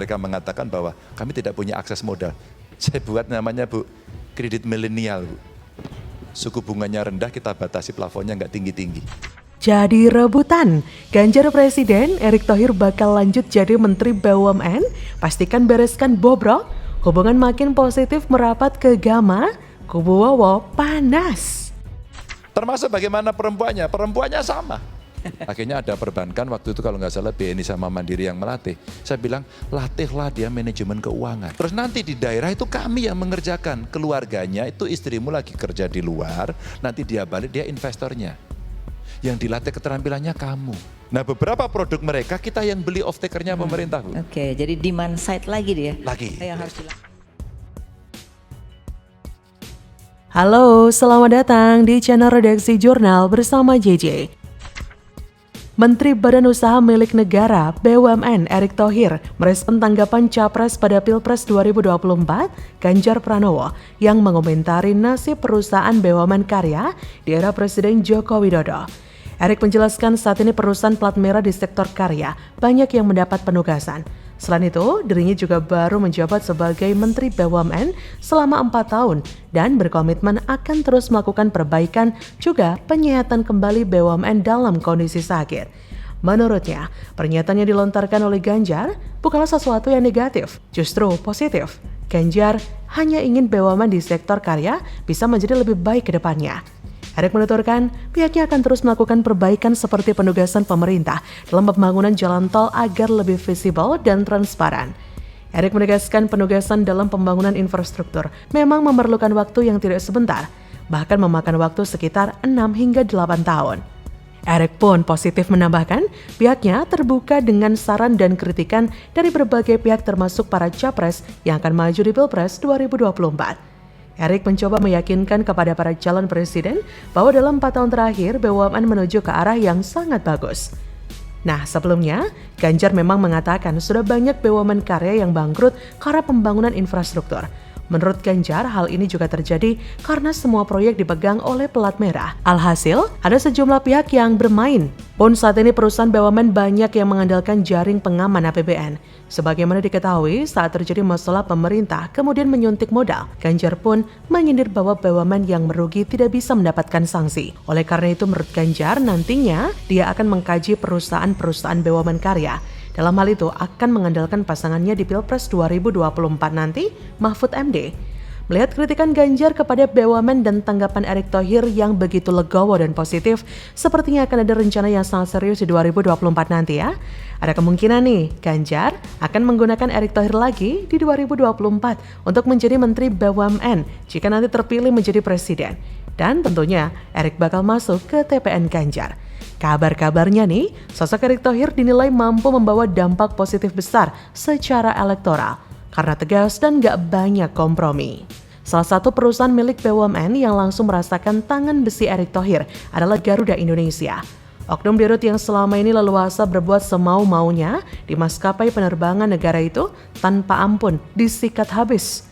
Mereka mengatakan bahwa kami tidak punya akses modal. Saya buat namanya Bu, kredit milenial Bu. Suku bunganya rendah, kita batasi plafonnya nggak tinggi-tinggi. Jadi rebutan, Ganjar Presiden, Erick Thohir bakal lanjut jadi Menteri BUMN, pastikan bereskan bobrok, hubungan makin positif merapat ke Gama, kubu Wowo panas. Termasuk bagaimana perempuannya sama. Akhirnya ada perbankan waktu itu kalau nggak salah BNI sama Mandiri yang melatih. Saya bilang latihlah dia manajemen keuangan. Terus nanti di daerah itu kami yang mengerjakan. Keluarganya itu istrimu lagi kerja di luar, nanti dia balik dia investornya. Yang dilatih keterampilannya kamu. Nah beberapa produk mereka kita yang beli off takernya pemerintah Bu. Oke, jadi demand side lagi dia. Lagi. Yang harus dilakukan. Halo, selamat datang di channel Redaksi Jurnal bersama JJ. Menteri Badan Usaha Milik Negara BUMN Erick Thohir merespon tanggapan Capres pada Pilpres 2024 Ganjar Pranowo yang mengomentari nasib perusahaan BUMN karya di era Presiden Joko Widodo. Erick menjelaskan saat ini perusahaan plat merah di sektor karya banyak yang mendapat penugasan. Selain itu, dirinya juga baru menjabat sebagai Menteri BUMN selama 4 tahun dan berkomitmen akan terus melakukan perbaikan juga penyehatan kembali BUMN dalam kondisi sakit. Menurutnya, pernyataan yang dilontarkan oleh Ganjar bukanlah sesuatu yang negatif, justru positif. Ganjar hanya ingin BUMN di sektor karya bisa menjadi lebih baik ke depannya. Erick menuturkan, pihaknya akan terus melakukan perbaikan seperti penugasan pemerintah dalam pembangunan jalan tol agar lebih visible dan transparan. Erick menegaskan penugasan dalam pembangunan infrastruktur memang memerlukan waktu yang tidak sebentar, bahkan memakan waktu sekitar 6 hingga 8 tahun. Erick pun positif menambahkan, pihaknya terbuka dengan saran dan kritikan dari berbagai pihak termasuk para capres yang akan maju di Pilpres 2024. Erick mencoba meyakinkan kepada para calon presiden bahwa dalam 4 tahun terakhir BUMN menuju ke arah yang sangat bagus. Nah, sebelumnya, Ganjar memang mengatakan sudah banyak BUMN karya yang bangkrut karena pembangunan infrastruktur. Menurut Ganjar, hal ini juga terjadi karena semua proyek dipegang oleh pelat merah. Alhasil, ada sejumlah pihak yang bermain. Pun saat ini perusahaan BUMN banyak yang mengandalkan jaring pengaman APBN. Sebagaimana diketahui, saat terjadi masalah pemerintah kemudian menyuntik modal, Ganjar pun menyindir bahwa BUMN yang merugi tidak bisa mendapatkan sanksi. Oleh karena itu, menurut Ganjar, nantinya dia akan mengkaji perusahaan-perusahaan BUMN karya. Dalam hal itu akan mengandalkan pasangannya di Pilpres 2024 nanti, Mahfud MD. Melihat kritikan Ganjar kepada BUMN dan tanggapan Erick Thohir yang begitu legowo dan positif, sepertinya akan ada rencana yang sangat serius di 2024 nanti ya. Ada kemungkinan nih, Ganjar akan menggunakan Erick Thohir lagi di 2024 untuk menjadi Menteri BUMN jika nanti terpilih menjadi Presiden. Dan tentunya Erick bakal masuk ke TPN Ganjar. Kabar-kabarnya nih, sosok Erick Thohir dinilai mampu membawa dampak positif besar secara elektoral karena tegas dan gak banyak kompromi. Salah satu perusahaan milik BUMN yang langsung merasakan tangan besi Erick Thohir adalah Garuda Indonesia. Oknum di rut yang selama ini leluasa berbuat semau-maunya di maskapai penerbangan negara itu tanpa ampun disikat habis.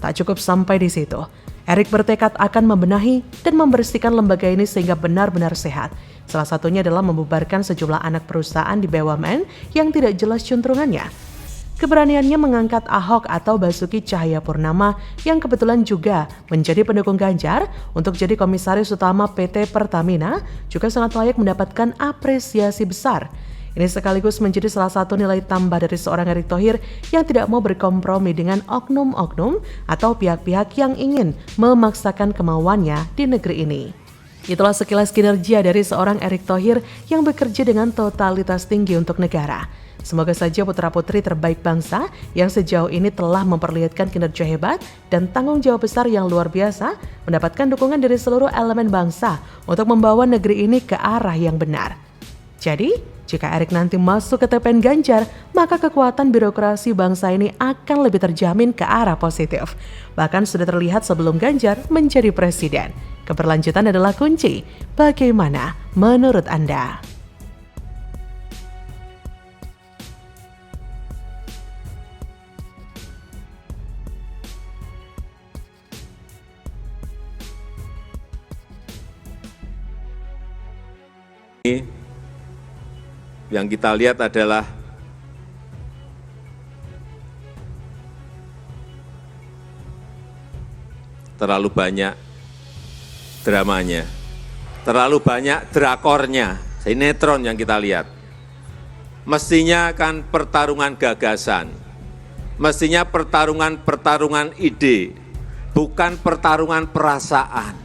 Tak cukup sampai di situ, Erick bertekad akan membenahi dan membersihkan lembaga ini sehingga benar-benar sehat. Salah satunya adalah membubarkan sejumlah anak perusahaan di BUMN yang tidak jelas cuntrungannya. Keberaniannya mengangkat Ahok atau Basuki Cahayapurnama yang kebetulan juga menjadi pendukung Ganjar untuk jadi komisaris utama PT Pertamina juga sangat layak mendapatkan apresiasi besar. Ini sekaligus menjadi salah satu nilai tambah dari seorang Erick Thohir yang tidak mau berkompromi dengan oknum-oknum atau pihak-pihak yang ingin memaksakan kemauannya di negeri ini. Itulah sekilas kinerja dari seorang Erick Thohir yang bekerja dengan totalitas tinggi untuk negara. Semoga saja putra-putri terbaik bangsa yang sejauh ini telah memperlihatkan kinerja hebat dan tanggung jawab besar yang luar biasa mendapatkan dukungan dari seluruh elemen bangsa untuk membawa negeri ini ke arah yang benar. Jadi, jika Erick nanti masuk ke TPN Ganjar, maka kekuatan birokrasi bangsa ini akan lebih terjamin ke arah positif. Bahkan sudah terlihat sebelum Ganjar menjadi presiden. Keberlanjutan adalah kunci. Bagaimana menurut Anda? Yang kita lihat adalah terlalu banyak dramanya, terlalu banyak drakornya, sinetron yang kita lihat. Mestinya kan pertarungan gagasan, mestinya pertarungan ide, bukan pertarungan perasaan.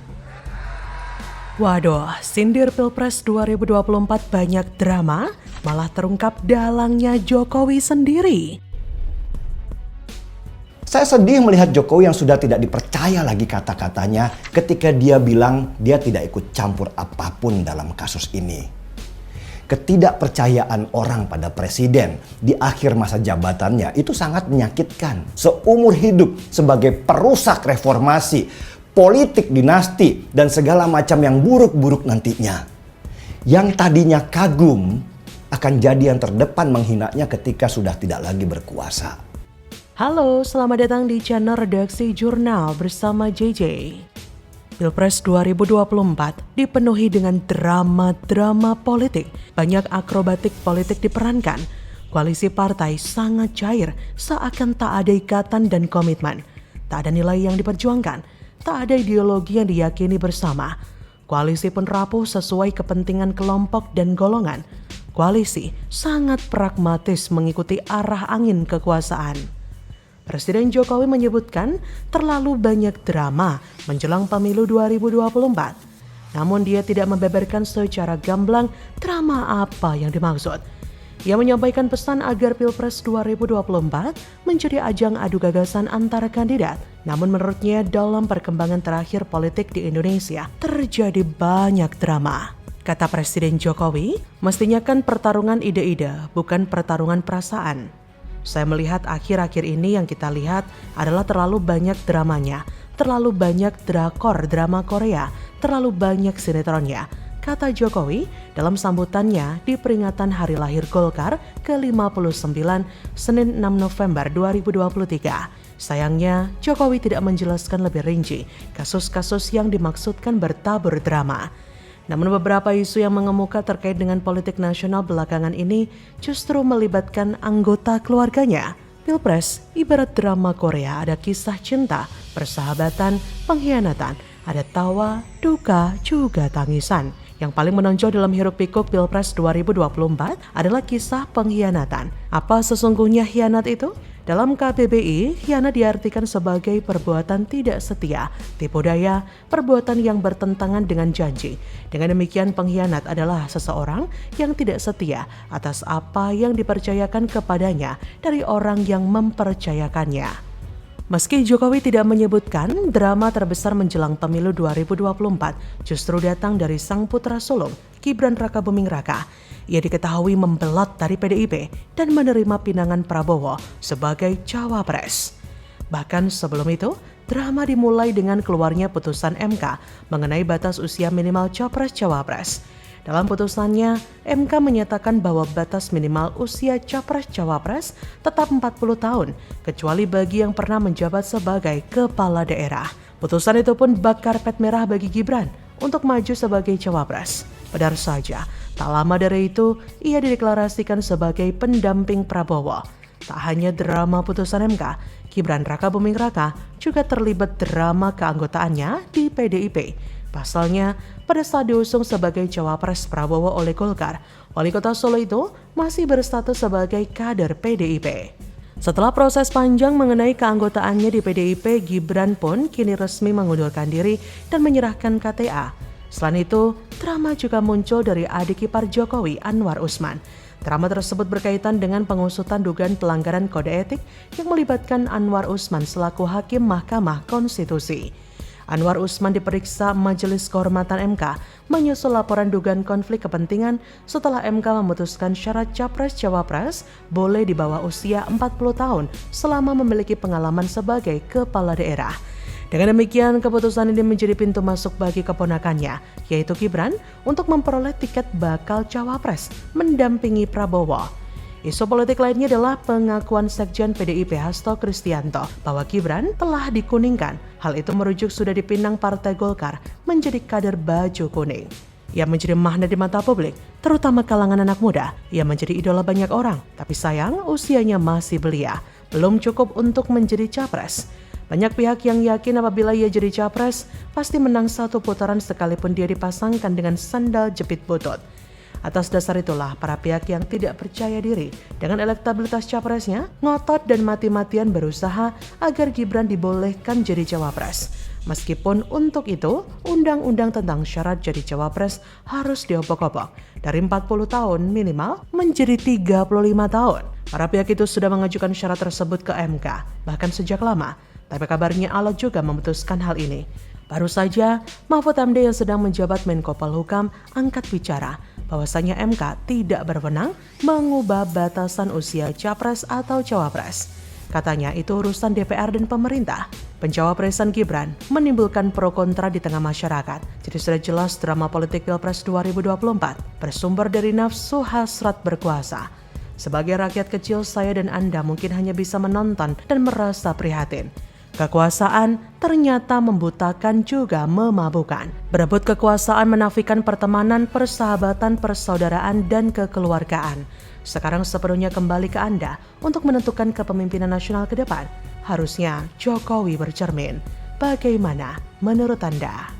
Waduh, sindir Pilpres 2024 banyak drama, malah terungkap dalangnya Jokowi sendiri. Saya sedih melihat Jokowi yang sudah tidak dipercaya lagi kata-katanya ketika dia bilang dia tidak ikut campur apapun dalam kasus ini. Ketidakpercayaan orang pada presiden di akhir masa jabatannya itu sangat menyakitkan. Seumur hidup sebagai perusak reformasi, politik dinasti, dan segala macam yang buruk-buruk nantinya. Yang tadinya kagum akan jadi yang terdepan menghinanya ketika sudah tidak lagi berkuasa. Halo, selamat datang di channel Redaksi Jurnal bersama JJ. Pilpres 2024 dipenuhi dengan drama-drama politik. Banyak akrobatik politik diperankan. Koalisi partai sangat cair, seakan tak ada ikatan dan komitmen. Tak ada nilai yang diperjuangkan, tak ada ideologi yang diyakini bersama. Koalisi pun rapuh sesuai kepentingan kelompok dan golongan. Koalisi sangat pragmatis mengikuti arah angin kekuasaan. Presiden Jokowi menyebutkan terlalu banyak drama menjelang pemilu 2024. Namun dia tidak membeberkan secara gamblang drama apa yang dimaksud. Ia menyampaikan pesan agar Pilpres 2024 menjadi ajang adu gagasan antara kandidat. Namun menurutnya dalam perkembangan terakhir politik di Indonesia terjadi banyak drama. Kata Presiden Jokowi, mestinya kan pertarungan ide-ide, bukan pertarungan perasaan. Saya melihat akhir-akhir ini yang kita lihat adalah terlalu banyak dramanya, terlalu banyak drakor drama Korea, terlalu banyak sinetronnya, kata Jokowi dalam sambutannya di peringatan Hari Lahir Golkar ke-59 Senin 6 November 2023. Sayangnya, Jokowi tidak menjelaskan lebih rinci kasus-kasus yang dimaksudkan bertabur drama. Namun beberapa isu yang mengemuka terkait dengan politik nasional belakangan ini justru melibatkan anggota keluarganya. Pilpres ibarat drama Korea, ada kisah cinta, persahabatan, pengkhianatan, ada tawa, duka, juga tangisan. Yang paling menonjol dalam hiruk-pikuk Pilpres 2024 adalah kisah pengkhianatan. Apa sesungguhnya khianat itu? Dalam KBBI, khianat diartikan sebagai perbuatan tidak setia, tipu daya, perbuatan yang bertentangan dengan janji. Dengan demikian, pengkhianat adalah seseorang yang tidak setia atas apa yang dipercayakan kepadanya dari orang yang mempercayakannya. Meski Jokowi tidak menyebutkan, drama terbesar menjelang pemilu 2024 justru datang dari sang putra sulung, Gibran Rakabuming Raka. Ia diketahui membelat dari PDIP dan menerima pinangan Prabowo sebagai cawapres. Bahkan sebelum itu, drama dimulai dengan keluarnya putusan MK mengenai batas usia minimal capres-cawapres. Dalam putusannya, MK menyatakan bahwa batas minimal usia capres-cawapres tetap 40 tahun, kecuali bagi yang pernah menjabat sebagai kepala daerah. Putusan itu pun bak karpet merah bagi Gibran untuk maju sebagai cawapres. Benar saja, tak lama dari itu, ia dideklarasikan sebagai pendamping Prabowo. Tak hanya drama putusan MK, Gibran Rakabuming Raka juga terlibat drama keanggotaannya di PDIP. Pasalnya, pada saat diusung sebagai cawapres Prabowo oleh Golkar, wali kota Solo itu masih berstatus sebagai kader PDIP. Setelah proses panjang mengenai keanggotaannya di PDIP, Gibran pun kini resmi mengundurkan diri dan menyerahkan KTA. Selain itu, drama juga muncul dari adik ipar Jokowi, Anwar Usman. Drama tersebut berkaitan dengan pengusutan dugaan pelanggaran kode etik yang melibatkan Anwar Usman selaku Hakim Mahkamah Konstitusi. Anwar Usman diperiksa Majelis Kehormatan MK menyusul laporan dugaan konflik kepentingan setelah MK memutuskan syarat capres-cawapres boleh di bawah usia 40 tahun selama memiliki pengalaman sebagai kepala daerah. Dengan demikian, keputusan ini menjadi pintu masuk bagi keponakannya, yaitu Gibran, untuk memperoleh tiket bakal cawapres mendampingi Prabowo. Isu politik lainnya adalah pengakuan Sekjen PDIP Hasto Kristianto bahwa Gibran telah dikuningkan. Hal itu merujuk sudah dipinang Partai Golkar menjadi kader baju kuning. Ia menjadi magnet di mata publik, terutama kalangan anak muda. Ia menjadi idola banyak orang, tapi sayang usianya masih belia, belum cukup untuk menjadi capres. Banyak pihak yang yakin apabila ia jadi capres, pasti menang satu putaran sekalipun dia dipasangkan dengan sandal jepit butut. Atas dasar itulah para pihak yang tidak percaya diri dengan elektabilitas capresnya ngotot dan mati-matian berusaha agar Gibran dibolehkan jadi cawapres. Meskipun untuk itu, undang-undang tentang syarat jadi cawapres harus diobok-obok dari 40 tahun minimal menjadi 35 tahun. Para pihak itu sudah mengajukan syarat tersebut ke MK, bahkan sejak lama. Tapi kabarnya Alot juga memutuskan hal ini. Baru saja, Mahfud MD yang sedang menjabat Menko Polhukam angkat bicara bahwasanya MK tidak berwenang mengubah batasan usia capres atau cawapres. Katanya itu urusan DPR dan pemerintah. Pencawapresan Gibran menimbulkan pro kontra di tengah masyarakat. Jadi sudah jelas drama politik Pilpres 2024 bersumber dari nafsu hasrat berkuasa. Sebagai rakyat kecil, saya dan Anda mungkin hanya bisa menonton dan merasa prihatin. Kekuasaan ternyata membutakan juga memabukkan. Berebut kekuasaan menafikan pertemanan, persahabatan, persaudaraan, dan kekeluargaan. Sekarang sepenuhnya kembali ke Anda untuk menentukan kepemimpinan nasional ke depan. Harusnya Jokowi bercermin. Bagaimana menurut Anda?